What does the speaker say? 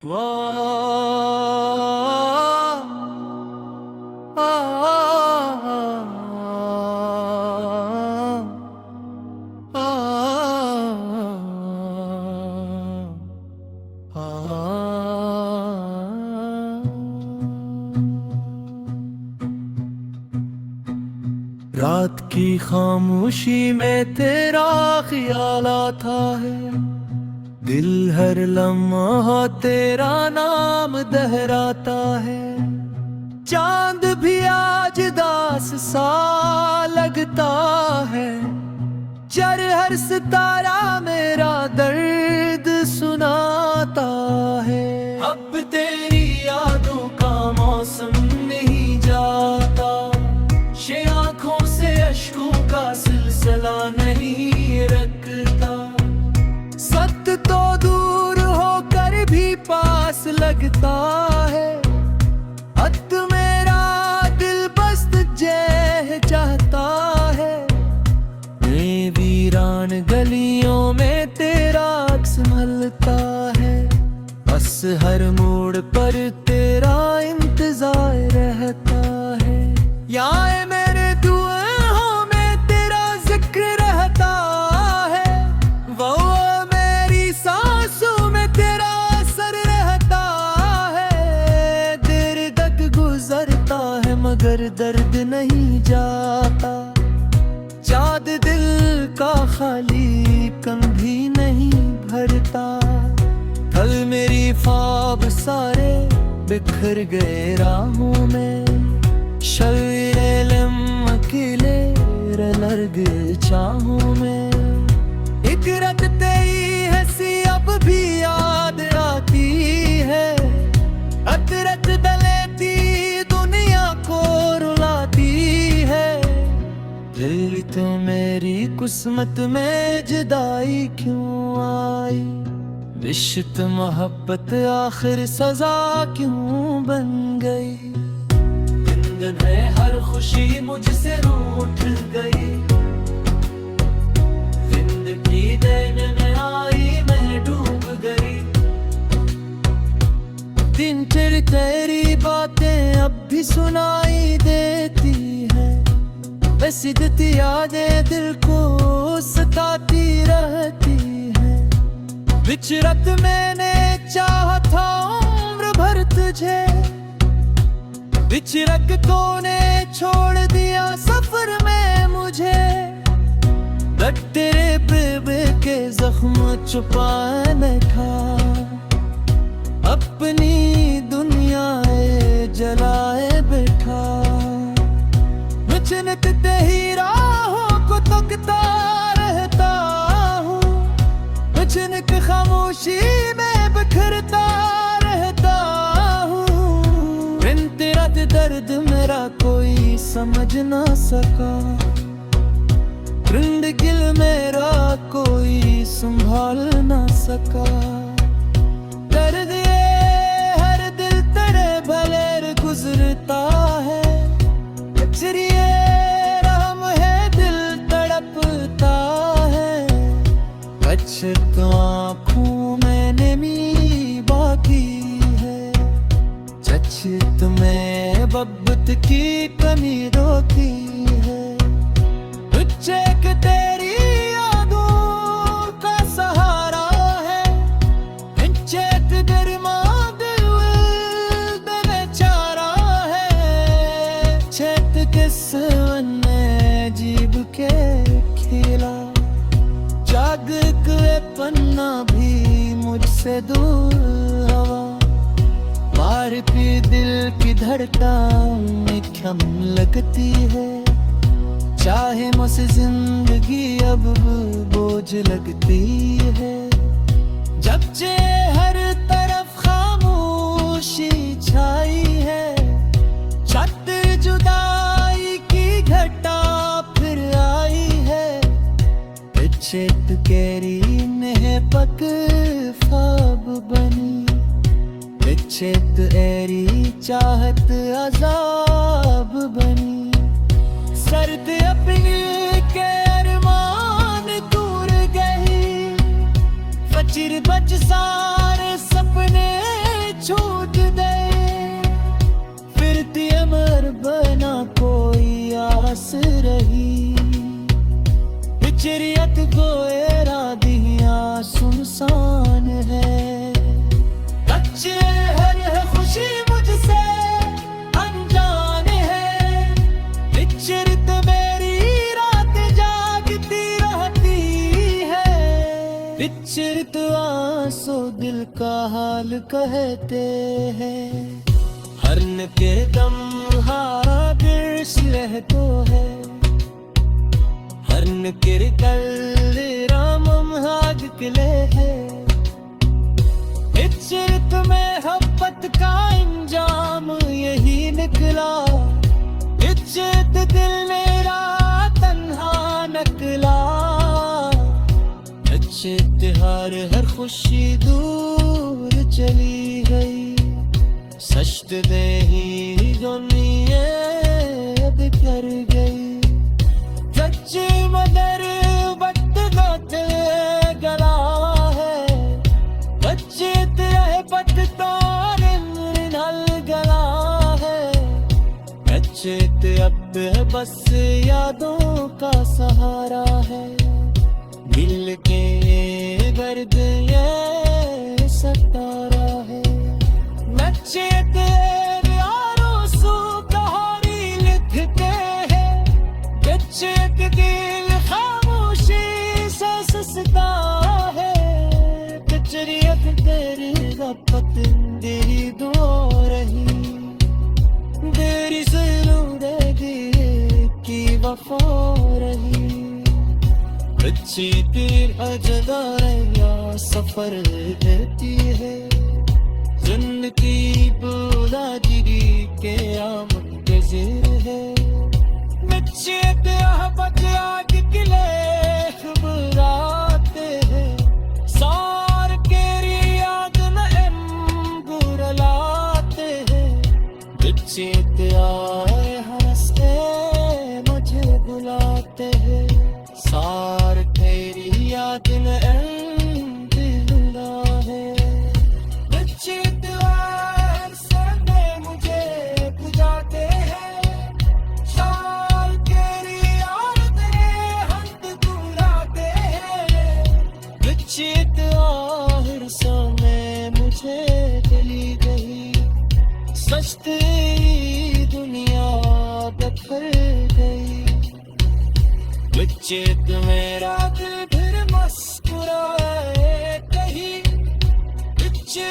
रात की खामोशी में तेरा ख्याल आता है, दिल हर लम्हा तेरा नाम दोहराता है। चांद भी आज दास सा लगता है, चर हर सितारा मेरा दर्द सुनाता है। अब तेरी यादों का मौसम नहीं जाता, ये आँखों से अश्कों का सिलसिला नहीं रखता। सत्य तो दूर होकर भी पास लगता है, अत मेरा दिल बस तुझे चाहता है। मैं वीरान गलियों में तेरा अक्स मलता है, बस हर मोड़ पर तेरा इंतजार रहता है। यहाँ मेरे दुआओं में तेरा जिक्र रहता है, वो मेरी सांसों में तेरा असर रहता है। देर तक गुजरता है मगर दर्द नहीं जाता, चाँद दिल का खाली कभी नहीं भरता। कल मेरी ख्वाब सारे बिखर गए राहों में, अकेले लर्ग चाहूं मैं। एक रात तेरी हंसी अब भी याद आती है, अतरत दलेती दुनिया को रुलाती है। दिल तो मेरी किस्मत में जुदाई क्यों आई, रिश्त मोहब्बत आखिर सजा क्यों बन गई। है हर खुशी मुझसे रूठ गई, जिंदगी देने में आई मैं डूब गई। दिन फिर तेरी बातें अब भी सुनाई देती है, बसीदती यादें दिल को सताती रहती है। विचरत मैंने चाहा था उम्र भर तुझे, बिछड़क तूने छोड़ दिया सफर में मुझे। बट तेरे बेबे के जख्म छुपाने था, अपनी दुनिया जलाए बैठा। मुझनक तेरी राहों को तकता रहता हूँ, मुझनक खामोशी में बिखरता रहता हूँ। तेरा दर्द मेरा कोई समझ ना सका, रिंद गिल मेरा कोई संभाल ना सका। दर्द ये हर दिल तेरे भले गुजरता है, चरिए रहम है दिल तड़पता है। अच्छे तो आँखों में नमी बाकी है, चचित में बब्बत की कमी रोती है। चेक तेरी यादों का सहारा है, चेक गर्मा दिल बेचारा है। चेत किस ने जीव के खिला, जाग के पन्ना भी मुझसे दूर हवा। बार पे दिल की धड़कन में थम लगती है, चाहे मुझसे जिंदगी अब बोझ लगती है। जब से हर तरफ खामोशी छाई है, छत जुदाई की घटा फिर आई है। पीछे केरी में पक ख्वाब बनी, चेत एरी चाहत अजाब बनी। सर्द अपनी के अरमान दूर गई, फजर बज सारे सपने विचरित आंसू दिल का हाल कहते हैं। हरन के दम हादिर रहतो है। हरन के कल रामम हाग किले है। विचरित में हब्बत का इंजाम यही निकला। विचरित दिल मेरा तन्हा नकला। हर हर खुशी दूर चली गई। सस्त दे ही दुनिया बिखर गई। सच्ची मदर बट गोते गला है। बच्चे तेरे पट तोर नल गला है। बच्चे अब बस यादों का सहारा है। दिल के दर्द ये सतारा है। बच्चे तेरे आरोज़ू कहानी लिखते हैं। बच्चे के दिल खामोशी से ससता है। कचरियत तेरी गपत तेरी दुआ रही। तेरी ज़रूरत की वफा रही। बच्ची तीर अजदार या सफर रहती है। जिंदगी बुलाजिरी के मुंतज़िर है। बच्चे अहबत आग किले खबराते हैं। सार केरी याद न बुरलाते हैं। बच्चे आए हंसते मुझे बुलाते हैं। सार तेरी याद न दिलदा है। बच्चे द्वार से मुझे बुझाते हैं। सार तेरी याद ने हम बुलाते हैं। बच्चे द्वार से मुझे चली गई। सस्ती दुनिया बिखर गई। बच्चे मेरा दिल फिर मुस्कुराए कहीं। बच्चे